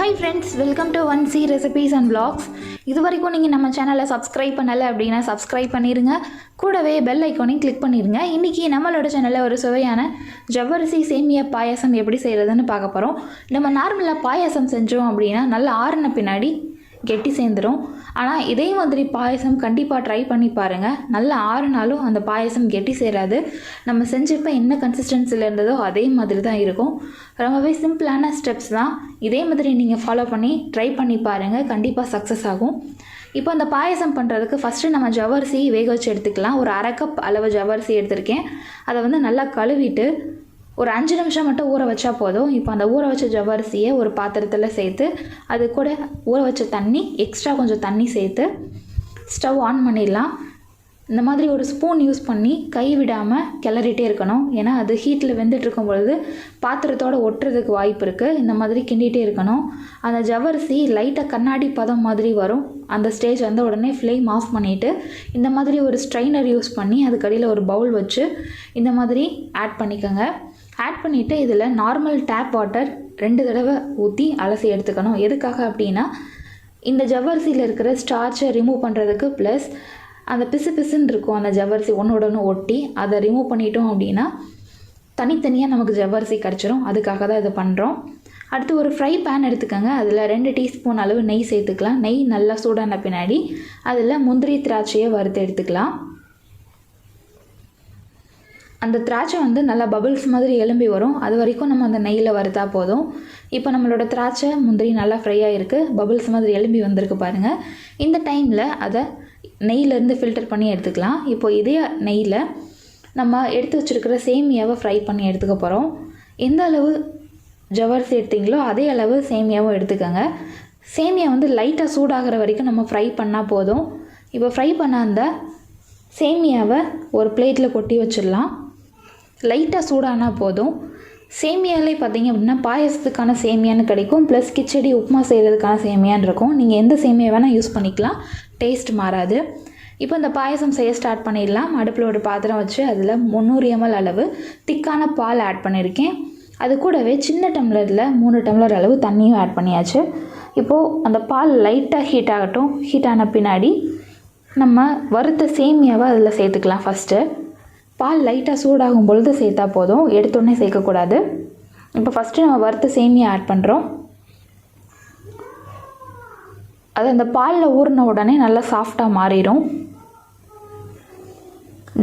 Hi friends, welcome to 1C Recipes and Vlogs. இது வரைக்கும் நீங்கள் நம்ம சேனலை சப்ஸ்கிரைப் பண்ணலை அப்படின்னா சப்ஸ்கிரைப் பண்ணிடுங்க. கூடவே பெல் ஐக்கானையும் கிளிக் பண்ணிடுங்க. இன்றைக்கி நம்மளோட சேனலில் ஒரு சுவையான ஜவ்வரிசி சேமியா பாயாசம் எப்படி செய்கிறதுன்னு பார்க்க போகிறோம். நம்ம நார்மலாக பாயாசம் செஞ்சோம் அப்படின்னா நல்லா ஆறின பின்னாடி கெட்டி சேர்ந்துடும். ஆனால் இதே மாதிரி பாயசம் கண்டிப்பாக ட்ரை பண்ணி பாருங்கள். நல்லா ஆறுனாலும் அந்த பாயசம் கெட்டி சேராது. நம்ம செஞ்சப்போ என்ன கன்சிஸ்டன்சியில் இருந்ததோ அதே மாதிரி தான் இருக்கும். ரொம்பவே சிம்பிளான ஸ்டெப்ஸ் தான். இதே மாதிரி நீங்கள் ஃபாலோ பண்ணி ட்ரை பண்ணி பாருங்கள், கண்டிப்பாக சக்ஸஸ் ஆகும். இப்போ அந்த பாயசம் பண்ணுறதுக்கு ஃபஸ்ட்டு நம்ம ஜவ்வரிசி வேக வச்சு எடுத்துக்கலாம். ஒரு அரை கப் அளவு ஜவ்வரிசி எடுத்திருக்கேன். அதை நல்லா கழுவிட்டு ஒரு 5 நிமிஷம் மட்டும் ஊற வச்சா போதும். இப்போ அந்த ஊற வச்ச ஜவ்வரிசியை ஒரு பாத்திரத்தில் சேர்த்து அது கூட ஊற வச்ச தண்ணி எக்ஸ்ட்ரா கொஞ்சம் தண்ணி சேர்த்து ஸ்டவ் ஆன் பண்ணிடலாம். இந்த மாதிரி ஒரு ஸ்பூன் யூஸ் பண்ணி கை விடாமல் கிளறிட்டே இருக்கணும். ஏன்னா அது ஹீட்டில் வெந்துட்டு இருக்கும் பொழுது பாத்திரத்தோடு ஒட்டுறதுக்கு வாய்ப்பு இருக்குது. இந்த மாதிரி கிண்டிகிட்டே இருக்கணும். அந்த ஜவ்வரிசி லைட்டாக கண்ணாடி பதம் மாதிரி வரும். அந்த ஸ்டேஜ் வந்த உடனே ஃப்ளேம் ஆஃப் பண்ணிவிட்டு இந்த மாதிரி ஒரு ஸ்ட்ரைனர் யூஸ் பண்ணி அதுக்கடியில் ஒரு பவுல் வச்சு இந்த மாதிரி ஆட் பண்ணிக்கோங்க. ஆட் பண்ணிவிட்டு இதில் நார்மல் டேப் வாட்டர் 2 தடவை ஊற்றி அலசி எடுத்துக்கணும். எதுக்காக அப்படின்னா இந்த ஜவ்வரிசியில் இருக்கிற ஸ்டார்ச்சை ரிமூவ் பண்ணுறதுக்கு, ப்ளஸ் அந்த பிசுன்னு இருக்கும் அந்த ஜவ்வரிசி ஒன்றோட ஒன்று ஒட்டி, அதை ரிமூவ் பண்ணிட்டோம் அப்படின்னா தனித்தனியாக நமக்கு ஜவ்வரிசி கிடச்சிரும். அதுக்காக தான் இதை பண்ணுறோம். அடுத்து ஒரு ஃப்ரை பேன் எடுத்துக்கோங்க. அதில் 2 டீஸ்பூன் அளவு நெய் சேர்த்துக்கலாம். நெய் நல்லா சூடான பின்னாடி அதில் முந்திரி திராட்சையை வறுத்து எடுத்துக்கலாம். அந்த திராட்சை நல்லா பபிள்ஸ் மாதிரி எலும்பி வரும். அது வரைக்கும் நம்ம அந்த நெய்யில் வறுத்தா போதும். இப்போ நம்மளோட திராட்சை முந்திரி நல்லா ஃப்ரையாக இருக்குது, பபிள்ஸ் மாதிரி எலும்பி வந்திருக்கு பாருங்கள். இந்த டைமில் அதை நெய்யிலேருந்து ஃபில்டர் பண்ணி எடுத்துக்கலாம். இப்போ இதே நெய்யில் நம்ம எடுத்து வச்சுருக்கிற சேமியாவை ஃப்ரை பண்ணி எடுத்துக்க போகிறோம். எந்த அளவு ஜவ்வரிசி எடுத்திங்களோ அதே அளவு சேமியாவும் எடுத்துக்கோங்க. சேமியா லைட்டாக சூடாகிற வரைக்கும் நம்ம ஃப்ரை பண்ணால் போதும். இப்போ ஃப்ரை பண்ண அந்த சேமியாவை ஒரு பிளேட்டில் கொட்டி வச்சிடலாம். லைட்டாக சூடானா போதும். சேமியாலே பார்த்திங்க அப்படின்னா பாயசத்துக்கான சேமியான்னு கிடைக்கும், ப்ளஸ் கிச்சடி உப்புமா செய்கிறதுக்கான சேமியான்னு இருக்கும். நீங்கள் எந்த சேமியா வேணால் யூஸ் பண்ணிக்கலாம், டேஸ்ட் மாறாது. இப்போ இந்த பாயசம் செய்ய ஸ்டார்ட் பண்ணிடலாம். அடுப்பில் ஒரு பாத்திரம் வச்சு அதில் 300 ml அளவு திக்கான பால் ஆட் பண்ணியிருக்கேன். அது கூடவே சின்ன டம்ளரில் 3 டம்ளர் அளவு தண்ணியும் ஆட் பண்ணியாச்சு. இப்போது அந்த பால் லைட்டாக ஹீட் ஆகட்டும். ஹீட் ஆன பின்னாடி நம்ம வறுத்த சேமியாவை அதில் சேர்த்துக்கலாம். ஃபஸ்ட்டு பால் லைட்டாக சூடாகும் பொழுது சேர்த்தா போதும், எடுத்தோடனே சேர்க்கக்கூடாது. இப்போ ஃபஸ்ட்டு நம்ம வறுத்த சேமியா ஆட் பண்ணுறோம். அது அந்த பாலில் ஊறின உடனே நல்லா சாஃப்டாக மாறிடும்.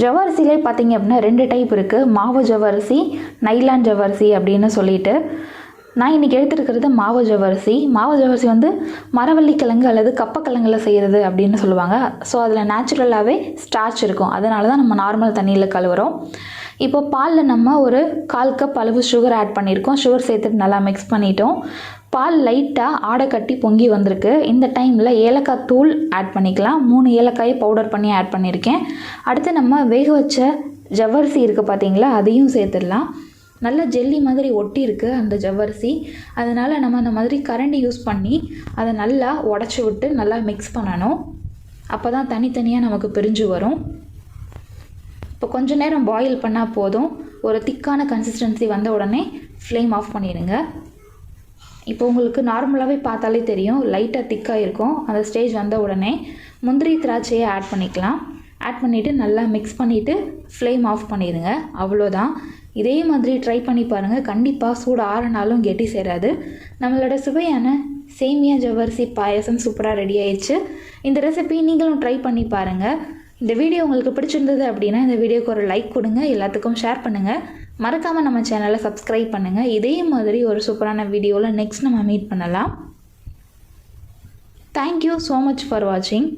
ஜவ்வரிசிலே பார்த்திங்க அப்படின்னா 2 டைப் இருக்குது. மாவு ஜவ்வரிசி, நைலான் ஜவ்வரிசி அப்படின்னு சொல்லிட்டு. நான் இன்றைக்கி எடுத்துருக்கிறது மாவு ஜவ்வரிசி. மாவு ஜவ்வரிசி மரவள்ளிக்கிழங்கு அல்லது கப்பக்கிழங்கில் செய்கிறது அப்படின்னு சொல்லுவாங்க. ஸோ அதில் நேச்சுரலாகவே ஸ்டார்ச் இருக்கும். அதனால தான் நம்ம நார்மல் தண்ணியில் கழுவுறோம். இப்போ பாலில் நம்ம ஒரு 1/4 கப் அளவு சுகர் ஆட் பண்ணியிருக்கோம். சுகர் சேர்த்துட்டு நல்லா மிக்ஸ் பண்ணிட்டோம். பால் லைட்டாக ஆடை கட்டி பொங்கி வந்திருக்கு. இந்த டைமில் ஏலக்காய் தூள் ஆட் பண்ணிக்கலாம். 3 ஏலக்காயை பவுடர் பண்ணி ஆட் பண்ணியிருக்கேன். அடுத்து நம்ம வேக வச்ச ஜவ்வரிசி இருக்குது பார்த்திங்களா, அதையும் சேர்த்துடலாம். நல்ல ஜெல்லி மாதிரி ஒட்டி இருக்குது அந்த ஜவ்வரிசி. அதனால் நம்ம அந்த மாதிரி கரண்டி யூஸ் பண்ணி அதை நல்லா உடச்சி விட்டு நல்லா மிக்ஸ் பண்ணணும். அப்போ தான் தனித்தனியாக நமக்கு பிரிஞ்சு வரும். இப்போ கொஞ்சம் நேரம் பாயில் பண்ணால் போதும். ஒரு திக்கான கன்சிஸ்டன்சி வந்த உடனே ஃப்ளேம் ஆஃப் பண்ணிடுங்க. இப்போ உங்களுக்கு நார்மலாகவே பார்த்தாலே தெரியும், லைட்டாக திக்காக இருக்கும். அந்த ஸ்டேஜ் வந்த உடனே முந்திரி திராட்சையை ஆட் பண்ணிக்கலாம். ஆட் பண்ணிவிட்டு நல்லா மிக்ஸ் பண்ணிவிட்டு ஃப்ளேம் ஆஃப் பண்ணிடுங்க. அவ்வளோதான். இதே மாதிரி ட்ரை பண்ணி பாருங்கள். கண்டிப்பாக சூடு ஆறுனாலும் கெட்டி சேராது. நம்மளோட சுவையான சேமியா ஜவ்வரிசி பாயசம் சூப்பராக ரெடி ஆயிடுச்சு. இந்த ரெசிபி நீங்களும் ட்ரை பண்ணி பாருங்கள். இந்த வீடியோ உங்களுக்கு பிடிச்சிருந்தது அப்படின்னா இந்த வீடியோக்கு ஒரு லைக் கொடுங்க, எல்லாத்துக்கும் ஷேர் பண்ணுங்கள். மறக்காமல் நம்ம சேனலை சப்ஸ்கிரைப் பண்ணுங்கள். இதே மாதிரி ஒரு சூப்பரான வீடியோவில் நெக்ஸ்ட் நம்ம மீட் பண்ணலாம். தேங்க்யூ ஸோ மச் ஃபார் வாட்சிங்.